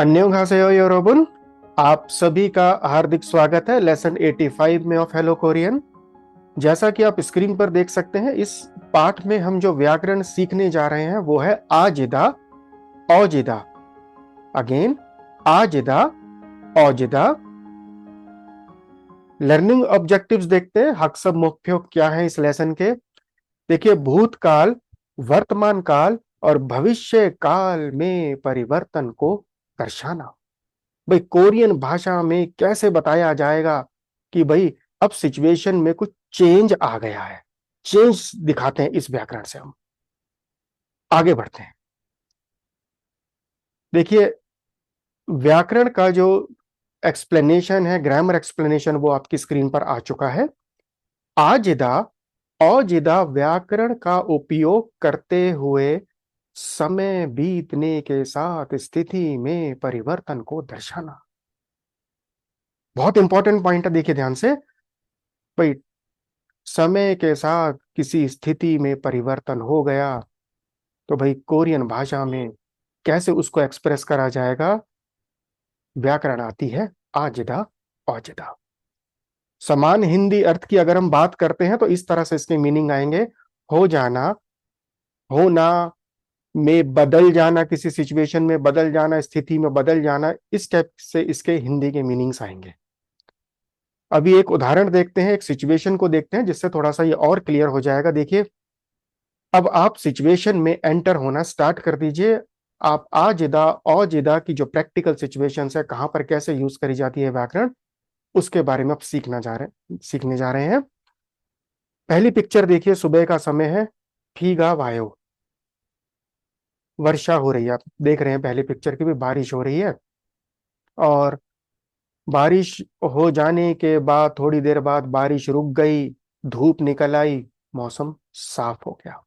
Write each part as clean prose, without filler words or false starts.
अन्योंहासेयो योरोबुन, आप सभी का हार्दिक स्वागत है लेसन 85 में ऑफ हेलो कोरियन। जैसा कि आप स्क्रीन पर देख सकते हैं, इस पाठ में हम जो व्याकरण सीखने जा रहे हैं वो है आजिदा औजिदा। अगेन, आजिदा औजिदा। लर्निंग ऑब्जेक्टिव्स देखते हैं, हकसब मुख्य क्या है इस लेसन के। देखिए, भूतकाल, वर्तमान काल और भविष्य काल में परिवर्तन को दर्शाना। भाई, कोरियन भाषा में कैसे बताया जाएगा कि भाई अब सिचुएशन में कुछ चेंज आ गया है। चेंज दिखाते हैं इस व्याकरण से। हम आगे बढ़ते हैं। देखिए, व्याकरण का जो एक्सप्लेनेशन है, ग्रामर एक्सप्लेनेशन, वो आपकी स्क्रीन पर आ चुका है। आजिदा औजिदा व्याकरण का उपयोग करते हुए समय बीतने के साथ स्थिति में परिवर्तन को दर्शाना। बहुत इंपॉर्टेंट पॉइंट है, देखिए ध्यान से। भाई, समय के साथ किसी स्थिति में परिवर्तन हो गया तो भाई कोरियन भाषा में कैसे उसको एक्सप्रेस करा जाएगा। व्याकरण आती है आजिदा औजिदा। समान हिंदी अर्थ की अगर हम बात करते हैं तो इस तरह से इसके मीनिंग आएंगे। हो जाना, होना, में बदल जाना, किसी सिचुएशन में बदल जाना, स्थिति में बदल जाना, इस टाइप से इसके हिंदी के मीनिंग्स आएंगे। अभी एक उदाहरण देखते हैं, एक सिचुएशन को देखते हैं जिससे थोड़ा सा ये और क्लियर हो जाएगा। देखिए, अब आप सिचुएशन में एंटर होना स्टार्ट कर दीजिए। आप आजिदा औजिदा की जो प्रैक्टिकल सिचुएशन है, कहां पर कैसे यूज करी जाती है व्याकरण, उसके बारे में आप सीखने जा रहे हैं। पहली पिक्चर देखिए, सुबह का समय है, फीगा वायो, वर्षा हो रही है। आप देख रहे हैं पहली पिक्चर की भी बारिश हो रही है। और बारिश हो जाने के बाद थोड़ी देर बाद बारिश रुक गई, धूप निकल आई, मौसम साफ हो गया।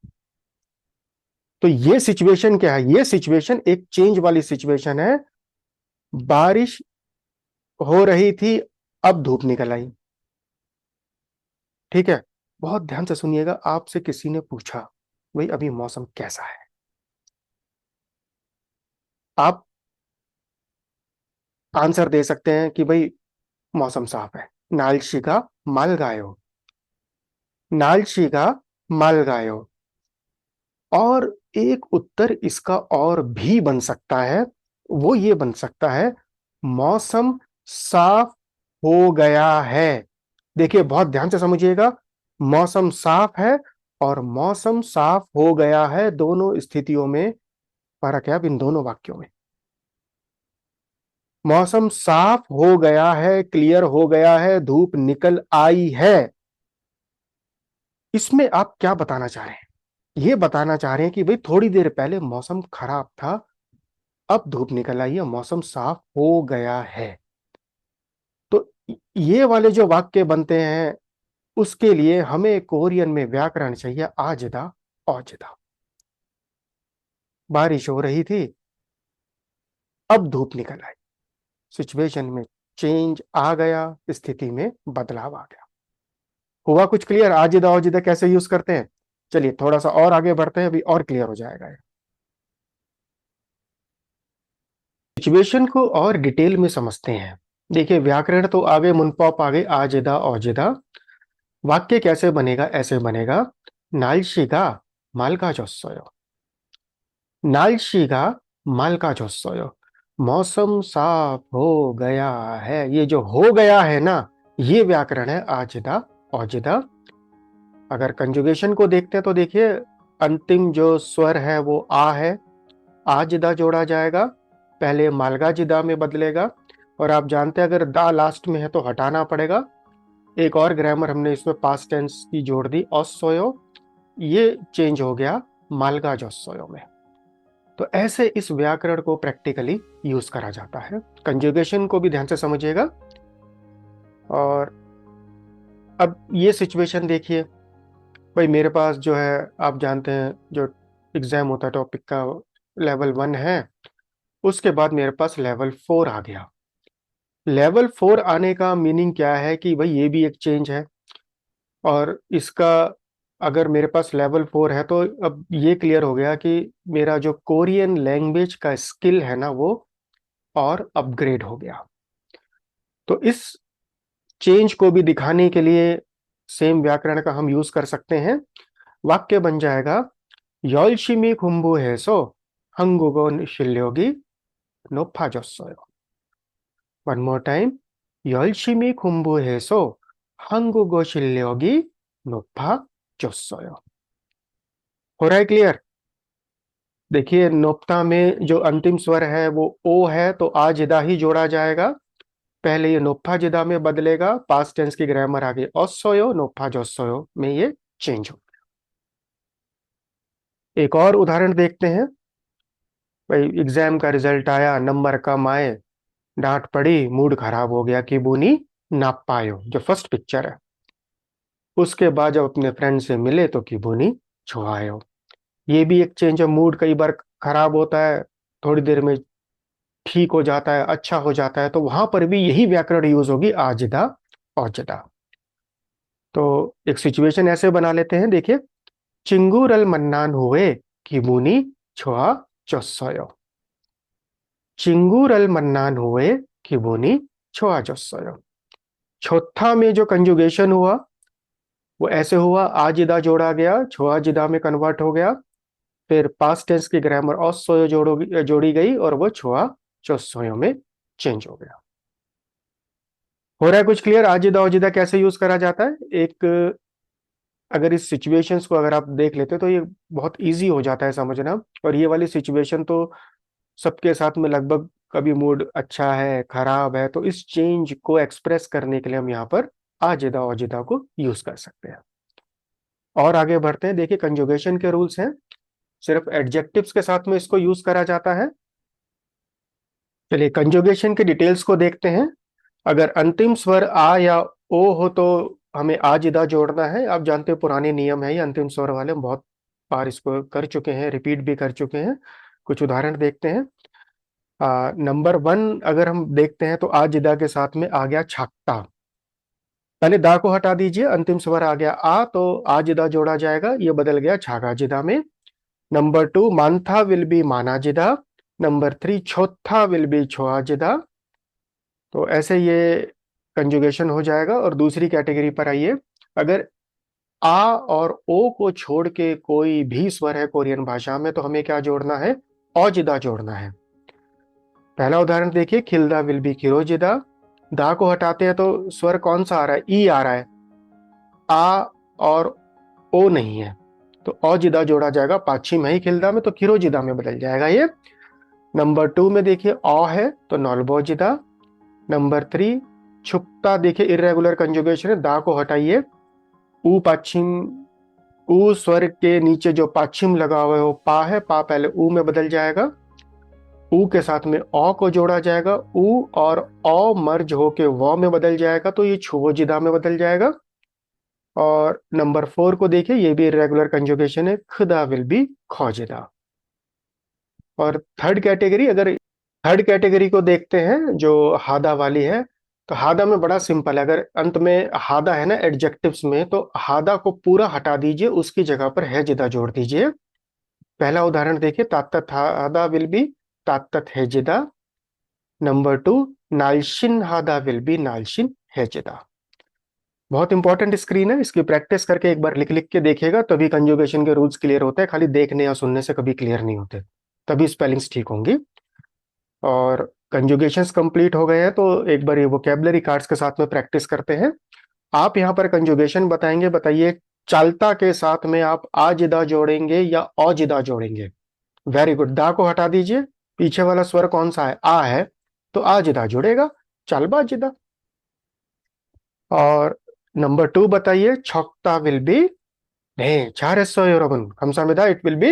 तो ये सिचुएशन क्या है? ये सिचुएशन एक चेंज वाली सिचुएशन है। बारिश हो रही थी, अब धूप निकल आई। ठीक है, बहुत ध्यान से सुनिएगा। आपसे किसी ने पूछा भाई अभी मौसम कैसा है, आप आंसर दे सकते हैं कि भाई मौसम साफ है। नालशिका मालगायो, नालशिका मालगायो। और एक उत्तर इसका और भी बन सकता है, वो ये बन सकता है, मौसम साफ हो गया है। देखिए, बहुत ध्यान से समझिएगा। मौसम साफ है और मौसम साफ हो गया है, दोनों स्थितियों में फर्क है। अब इन दोनों वाक्यों में मौसम साफ हो गया है, क्लियर हो गया है, धूप निकल आई है, इसमें आप क्या बताना चाह रहे हैं? ये बताना चाह रहे हैं कि भाई थोड़ी देर पहले मौसम खराब था, अब धूप निकल आई है, मौसम साफ हो गया है। तो ये वाले जो वाक्य बनते हैं, उसके लिए हमें कोरियन में व्याकरण चाहिए आजिदा औजिदा। बारिश हो रही थी, अब धूप निकल आई, सिचुएशन में चेंज आ गया, स्थिति में बदलाव आ गया। हुआ कुछ क्लियर? आजिदा औजिदा कैसे यूज करते हैं? चलिए थोड़ा सा और आगे बढ़ते हैं, अभी और क्लियर हो जाएगा। सिचुएशन को और डिटेल में समझते हैं। देखिए, व्याकरण तो आगे मुनपॉप आगे आजिदा औजिदा। वाक्य कैसे बनेगा? ऐसे बनेगा, नालशिगा मालका जोस्सोयो, नालशिगा मालका जोस्सोयो। मौसम साफ हो गया है। ये जो हो गया है ना, ये व्याकरण है आजिदा औजिदा। अगर कंजुगेशन को देखते हैं तो देखिए, अंतिम जो स्वर है वो आ है, आजिदा जोड़ा जाएगा, पहले मालगा जिदा में बदलेगा। और आप जानते हैं अगर दा लास्ट में है तो हटाना पड़ेगा। एक और ग्रामर हमने इसमें पास्ट टेंस की जोड़ दी, ओस्सोयो, ये चेंज हो गया मालगा जोस्सोयो में। तो ऐसे इस व्याकरण को प्रैक्टिकली यूज करा जाता है। कंजुगेशन को भी ध्यान से समझिएगा। और अब ये सिचुएशन देखिए, भाई मेरे पास जो है, आप जानते हैं जो एग्जाम होता है टॉपिक का, लेवल 1 है। उसके बाद मेरे पास लेवल 4 आ गया। लेवल 4 आने का मीनिंग क्या है कि भाई ये भी एक चेंज है। और इसका, अगर मेरे पास लेवल 4 है तो अब ये क्लियर हो गया कि मेरा जो कोरियन लैंग्वेज का स्किल है ना, वो और अपग्रेड हो गया। तो इस चेंज को भी दिखाने के लिए सेम व्याकरण का हम यूज कर सकते हैं। वाक्य बन जाएगा 열심히 공부해서 한국어 실력이 높아졌어요. One more time. 열심히 공부해서 한국어 실력이 높아졌어요. हो रहा है क्लियर? देखिए नोप्ता में जो अंतिम स्वर है वो ओ है, तो आ जिदा ही जोड़ा जाएगा। पहले ये नोप्पा जिदा में बदलेगा, पास्ट टेंस की ग्रामर आगे ओसोयो नोप्पा जोसोयो में ये चेंज हो। एक और उदाहरण देखते हैं। भाई एग्जाम का रिजल्ट आया, नंबर कम आए, डांट पड़ी, मूड खराब हो गया कि बुनी नाप पायो, जो फर्स्ट पिक्चर है। उसके बाद जब अपने फ्रेंड से मिले तो कि बुनी छुआयो। ये भी एक चेंज ऑफ मूड, कई बार खराब होता है, थोड़ी देर में ठीक हो जाता है, अच्छा हो जाता है, तो वहां पर भी यही व्याकरण यूज होगी आजिदा औजिदा। तो एक सिचुएशन ऐसे बना लेते हैं, देखिए चिंगूरल मन्नान हुए कि मुनी छुआ चौसयो। चिंगूरल मन्नान हुए कि मुनी छुआ चौसयो। चौथा में जो कंजुगेशन हुआ वो ऐसे हुआ, आजिदा जोड़ा गया, छुआ जिदा में कन्वर्ट हो गया, फिर पास्ट टेंस की ग्रामर ओसोयो जोड़ी गई और वो छुआ चौसयो में चेंज हो गया। हो रहा है कुछ क्लियर? आजिदा औजिदा कैसे यूज करा जाता है? एक अगर इस सिचुएशंस को अगर आप देख लेते तो ये बहुत इजी हो जाता है समझना। और ये वाली सिचुएशन तो सबके साथ में लगभग, कभी मूड अच्छा है खराब है, तो इस चेंज को एक्सप्रेस करने के लिए हम यहाँ पर आजिदा औजिदा को यूज कर सकते हैं। और आगे बढ़ते हैं। देखिए कंजुगेशन के रूल्स हैं, सिर्फ एडजेक्टिव्स के साथ में इसको यूज करा जाता है। चलिए कंजुगेशन के डिटेल्स को देखते हैं। अगर अंतिम स्वर आ या ओ हो तो हमें आजिदा जोड़ना है। आप जानते हो पुराने नियम है ये अंतिम स्वर वाले, हम बहुत बार इसको कर चुके हैं, रिपीट भी कर चुके हैं। कुछ उदाहरण देखते हैं। नंबर 1 अगर हम देखते हैं तो आजिदा के साथ में आ गया छाकता। पहले दा को हटा दीजिए, अंतिम स्वर आ गया आ, तो आजिदा जोड़ा जाएगा, ये बदल गया छागा जिदा में। नंबर 2 मानथा विल बी माना जिदा। नंबर 3 छोथा विल बी छोआ जिदा। तो ऐसे ये कंजुगेशन हो जाएगा। और दूसरी कैटेगरी पर आइए। अगर आ और ओ को छोड़ के कोई भी स्वर है कोरियन भाषा में तो हमें क्या जोड़ना है? औजिदा जोड़ना है। पहला उदाहरण देखिए, खिलदा विल बी खिरोजिदा। दा को हटाते हैं तो स्वर कौन सा आ रहा है? ई आ रहा है, आ और ओ नहीं है, तो औजिदा जोड़ा जाएगा। पाछी ही खिलदा में तो खिरोजिदा में बदल जाएगा ये। नंबर 2 में देखिए औ है तो नॉलबोजिदा। नंबर 3 छुपता, देखिए इरेगुलर कंजुगेशन है, दा को हटाइए, ऊ पाछिम, ऊ स्वर के नीचे जो पाछिम लगा हुआ है वो पा है, पा पहले ऊ में बदल जाएगा, ऊ के साथ में औ को जोड़ा जाएगा, ऊ और औ मर्ज होके वॉ में बदल जाएगा, तो ये छुवोजिदा में बदल जाएगा। और नंबर 4 को देखिए, ये भी इरेगुलर कंजुगेशन है, खुदा विल बी खौजिदा। और थर्ड कैटेगरी को देखते हैं जो हादा वाली है। तो हादा में बड़ा सिंपल है, अगर अंत में हादा है ना एडजेक्टिव्स में, तो हादा को पूरा हटा दीजिए, उसकी जगह पर है जिदा जोड़ दीजिए। पहला उदाहरण देखिए, तात्तत हादा विल बी तात्तत है जिदा। नंबर 2 नालशिन हादा विल बी नालशिन है जिदा। बहुत इंपॉर्टेंट स्क्रीन है, इसकी प्रैक्टिस करके एक बार लिख लिख के देखिएगा, तभी कंजुगेशन के रूल्स क्लियर होते हैं। खाली देखने या सुनने से कभी क्लियर नहीं होते, तभी स्पेलिंग्स ठीक होंगी। और कंजुगेशंस कंप्लीट हो गए हैं तो एक बार ये वोकेबलरी कार्ड्स के साथ में प्रैक्टिस करते हैं। आप यहाँ पर कंजुगेशन बताएंगे, बताइए चालता के साथ में आप आजिदा जोड़ेंगे या औजिदा जोड़ेंगे? वेरी गुड, दा को हटा दीजिए, पीछे वाला स्वर कौन सा है? आ है, तो आजिदा जुड़ेगा, चालबा जिदा। और नंबर 2 बताइए, छक्ता will be 네, 잘했어요, 여러분. 감사합니다. It will be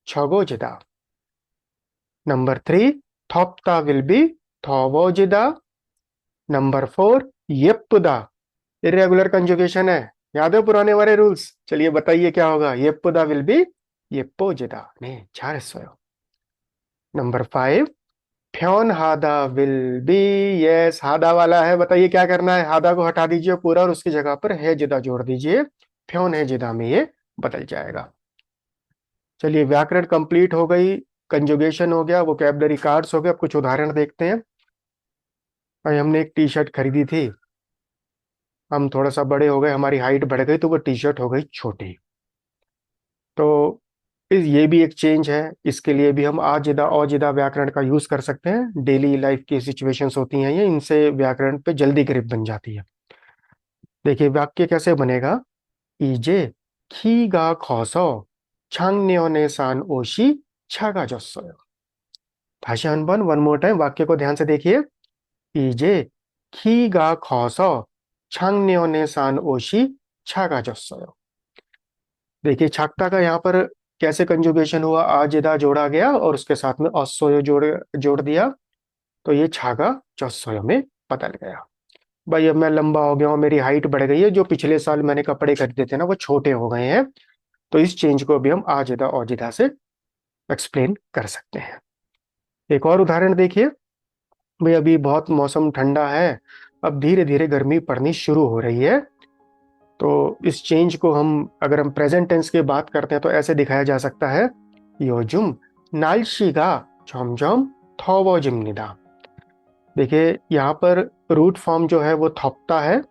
저고지다. Number 3, 덥다 will be 더워지다. Number 4, 예쁘다. Irregular conjugation है, याद है पुराने वाले रूल्स? चलिए बताइए क्या होगा? ये쁘다 will be 예뻐지다. 네, 잘했어요. Number 5, 편하다 will be, yes, हादा वाला है, बताइए क्या करना है? हादा को हटा दीजिए पूरा और उसकी जगह पर है जिदा जोड़ दीजिए, फ्योन है जिदा में ये बदल जाएगा। चलिए व्याकरण कंप्लीट हो गई, कंजुगेशन हो गया, वोकैबुलरी कार्ड्स हो गए। अब कुछ उदाहरण देखते हैं। भाई हमने एक टी शर्ट खरीदी थी, हम थोड़ा सा बड़े हो गए, हमारी हाइट बढ़ गई तो वो टी शर्ट हो गई छोटी। तो ये भी एक चेंज है। इसके लिए भी हम आजिदा औजिदा व्याकरण का यूज कर सकते हैं। डेली लाइफ की सिचुएशंस होती हैं ये, इनसे व्याकरण पे जल्दी ग्रिप बन जाती है। देखिए वाक्य कैसे बनेगा। 이제 키가 커서 장년의 산 옷이 작아졌어요। 다시 한번 वन मोर टाइम वाक्य को ध्यान से देखिए। 이제 키가 커서 작년에 산 옷이 작아졌어요। देखिए छाकता का यहाँ पर कैसे कंजुगेशन हुआ, आजिदा जोड़ा गया और उसके साथ में असोयो जोड़ जोड़ दिया, तो ये छागा चौसोयो में बदल गया। भाई अब मैं लंबा हो गया हूँ, मेरी हाइट बढ़ गई है, जो पिछले साल मैंने कपड़े खरीदे थे ना वो छोटे हो गए हैं। तो इस चेंज को भी हम आजिदा औजिदा से एक्सप्लेन कर सकते हैं। एक और उदाहरण देखिए। भाई अभी बहुत मौसम ठंडा है, अब धीरे धीरे गर्मी पड़नी शुरू हो रही है। तो इस चेंज को हम अगर हम प्रेजेंट टेंस की बात करते हैं तो ऐसे दिखाया जा सकता है। 요즘 날씨가 점점 더워집니다। देखिए यहाँ पर रूट फॉर्म जो है वो थोपता है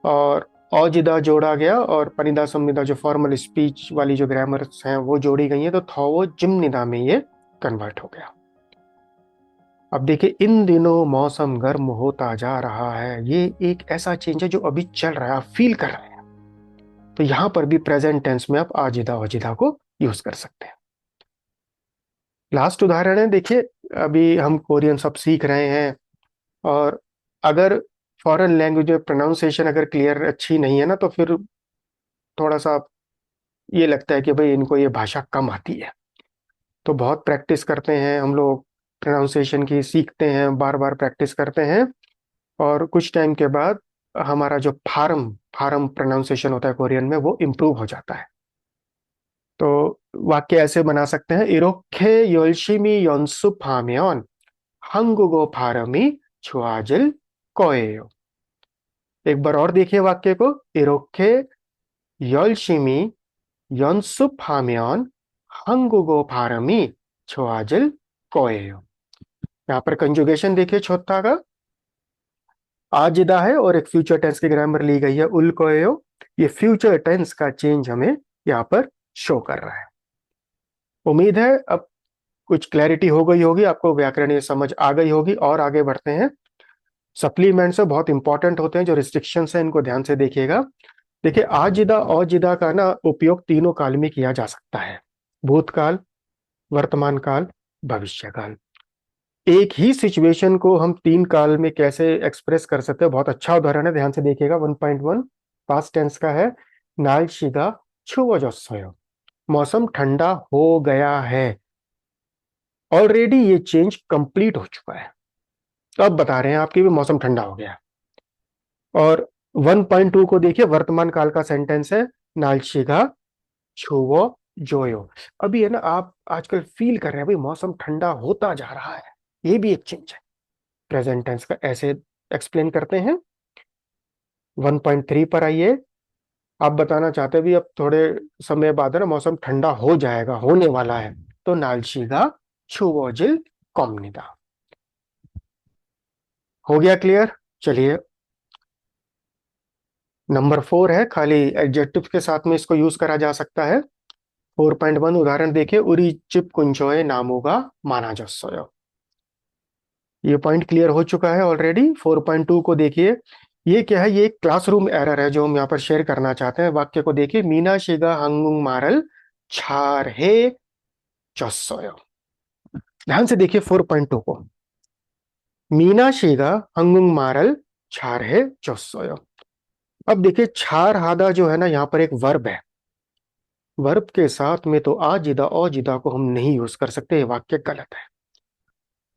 और औजिदा जोड़ा गया और पनिदा संविदा जो फॉर्मल स्पीच वाली जो ग्रामर्स हैं वो जोड़ी गई है, तो थोवो जिमनिदा में ये कन्वर्ट हो गया। अब देखिए इन दिनों मौसम गर्म होता जा रहा है, ये एक ऐसा चेंज है जो अभी चल रहा है, आप फील कर रहे हैं। तो यहां पर भी प्रेजेंट टेंस में आप आजिदा वजिदा को यूज कर सकते हैं। लास्ट उदाहरण है, देखिए अभी हम कोरियन सब सीख रहे हैं और अगर फॉरेन लैंग्वेज में प्रोनाउंसिएशन अगर क्लियर अच्छी नहीं है ना, तो फिर थोड़ा सा ये लगता है कि भाई इनको ये भाषा कम आती है। तो बहुत प्रैक्टिस करते हैं हम लोग, प्रोनाउंसिएशन की सीखते हैं, बार बार प्रैक्टिस करते हैं और कुछ टाइम के बाद हमारा जो फार्म फार्म प्रोनाउंसिएशन होता है कोरियन में वो इम्प्रूव हो जाता है। तो वाक्य ऐसे बना सकते हैं। 이렇게 열심히 연습하면 한국어 발음이 좋아질 거예요। एक बार और देखिए वाक्य को। 이렇게 열심히 연습하면 한국어 발음이 좋아질 거예요। यहाँ पर कंजुगेशन देखिए छोटा का आजिदा है और एक फ्यूचर टेंस की ग्रामर ली गई है उल कोयो। ये फ्यूचर टेंस का चेंज हमें यहाँ पर शो कर रहा है। उम्मीद है अब कुछ क्लैरिटी हो गई होगी, आपको व्याकरण ये समझ आ गई होगी। और आगे बढ़ते हैं। सप्लीमेंट्स बहुत इंपॉर्टेंट होते हैं, जो रिस्ट्रिक्शंस हैं इनको ध्यान से देखिएगा। देखिए आजिदा औजिदा का ना उपयोग तीनों काल में किया जा सकता है। भूतकाल, वर्तमान काल, भविष्य काल। एक ही सिचुएशन को हम तीन काल में कैसे एक्सप्रेस कर सकते हैं, बहुत अच्छा उदाहरण है, ध्यान से देखिएगा। 1.1 पास्ट टेंस का है। 날씨가 추워졌어요। मौसम ठंडा हो गया है। ऑलरेडी ये चेंज कंप्लीट हो चुका है, तो अब बता रहे हैं आपकी भी मौसम ठंडा हो गया। और 1.2 को देखिए, वर्तमान काल का सेंटेंस है। 날씨가 추워져요। अभी है ना, आप आजकल फील कर रहे हैं भाई मौसम ठंडा होता जा रहा है, ये भी एक चेंज है। प्रेजेंट टेंस का ऐसे एक्सप्लेन करते हैं। 1.3 पर आइए। आप बताना चाहते हैं भी अब थोड़े समय बाद है ना मौसम ठंडा हो जाएगा, होने वाला है, तो 날씨가 추워질 겁니다। हो गया क्लियर। चलिए नंबर 4 है, खाली एडजेक्टिव के साथ में इसको यूज करा जा सकता है। 4.1 उदाहरण देखिए। उरी चिप कुंचोए नामोगा माना जस्सोयो। ये पॉइंट क्लियर हो चुका है ऑलरेडी। 4.2 को देखिए। ये क्या है, ये एक क्लासरूम एरर है जो हम यहाँ पर शेयर करना चाहते हैं। वाक्य को देखिए। मीना शिगा हंगुंग मारल छार हे चस्सोयो। ध्यान से देखिए 4.2 को। मीना शिगा हंगुंग मारल छार हे चस्सोयो। अब देखिए छार हादा जो है ना, यहाँ पर एक वर्ब है। वर्ब के साथ में तो आजिदा औजिदा को हम नहीं यूज कर सकते, ये वाक्य गलत है।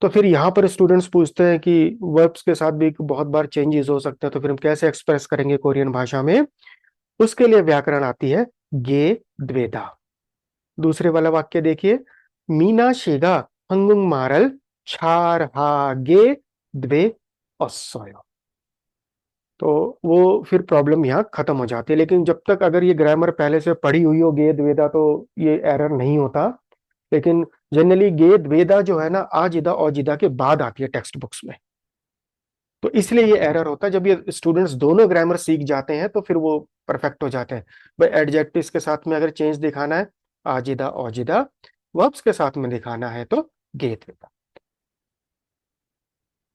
तो फिर यहाँ पर स्टूडेंट्स पूछते हैं कि वर्ब्स के साथ भी बहुत बार चेंजेस हो सकते हैं, तो फिर हम कैसे एक्सप्रेस करेंगे कोरियन भाषा में। उसके लिए व्याकरण आती है गे द्वेदा। दूसरे वाला वाक्य देखिए। मीना शेगा हंगुंग मारल छार हा गे द्वे अस्सोयो। तो वो फिर प्रॉब्लम यहाँ खत्म हो जाती है। लेकिन जब तक अगर ये ग्रामर पहले से पढ़ी हुई हो गेद वेदा, तो ये एरर नहीं होता। लेकिन जनरली गेद वेदा जो है ना, आजिदा औजिदा के बाद आती है टेक्स्ट बुक्स में। तो इसलिए ये एरर होता है। जब ये स्टूडेंट्स दोनों ग्रामर सीख जाते हैं तो फिर वो परफेक्ट हो जाते हैं। भाई एडजेक्टिव्स के साथ में अगर चेंज दिखाना है आजिदा औजिदा, वर्ब्स के साथ में दिखाना है तो गेत वेता।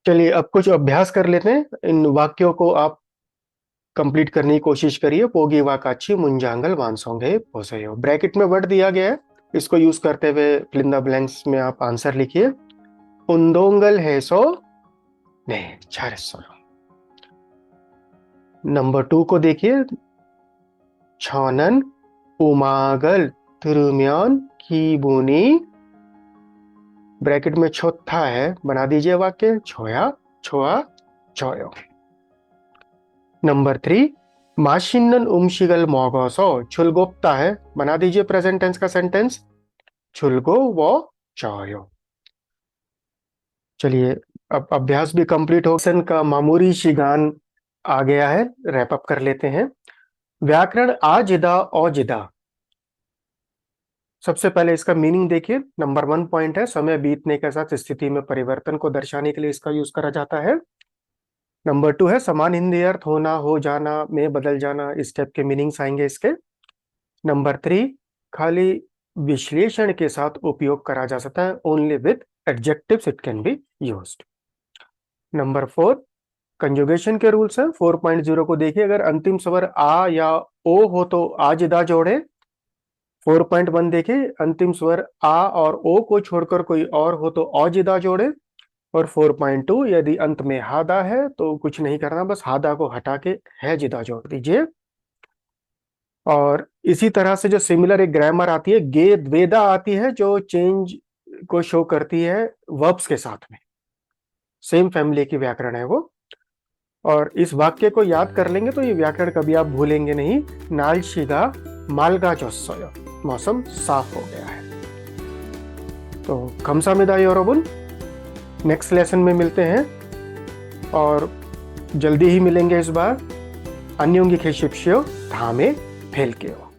चलिए अब कुछ अभ्यास कर लेते हैं। इन वाक्यों को आप कंप्लीट करने की कोशिश करिए। पोगी वाकाची मुंजांगल वानसोंगे पोसयो। ब्रैकेट में वर्ड दिया गया है, इसको यूज करते हुए फिल इन द ब्लैंक्स में आप आंसर लिखिए। उंदोंगल है सो ने 잘했어요। नंबर 2 को देखिए। 저는 음악을 들으면 기분이, ब्रैकेट में छोथा है, बना दीजिए वाक्य छोया छोआ छोयो। नंबर 3 맛있는 음식을 먹어서 즐겁다 है, बना दीजिए प्रेजेंट टेंस का सेंटेंस 즐거워져요। चलिए अब अभ्यास भी कंप्लीट हो, सेशन का मामूली शिगान आ गया है, रैप अप कर लेते हैं। व्याकरण आजिदा औजिदा, सबसे पहले इसका मीनिंग देखिए। नंबर 1 पॉइंट है समय बीतने के साथ स्थिति में परिवर्तन को दर्शाने के लिए इसका यूज करा जाता है। नंबर 2 है समान हिंदी अर्थ होना, हो जाना, में बदल जाना, इस टाइप के मीनिंग्स आएंगे इसके। नंबर 3 खाली विश्लेषण के साथ उपयोग करा जा सकता है, only with adjectives it can be used. Number 4 conjugation के रूल्स हैं। 4.0 को देखिए, अगर अंतिम स्वर आ या ओ हो तो आजिदा जोड़े। 4.1 देखिए, अंतिम स्वर आ और ओ को छोड़कर कोई और हो तो औजिदा जोड़े। और 4.2 यदि अंत में हादा है तो कुछ नहीं करना, बस हादा को हटा के है जिदा जोड़ दीजिए। और इसी तरह से जो सिमिलर एक ग्रामर आती है गे द्वेदा आती है, जो चेंज को शो करती है वर्ब्स के साथ में, सेम फैमिली की व्याकरण है वो। और इस वाक्य को याद कर लेंगे तो ये व्याकरण कभी आप भूलेंगे नहीं। नालशिगा मालगा जोस्सोयो, मौसम साफ हो गया है। तो 감사합니다 여러분, नेक्स्ट लेसन में मिलते हैं और जल्दी ही मिलेंगे इस बार। 안녕히 계십시오. 다음에 뵐게요.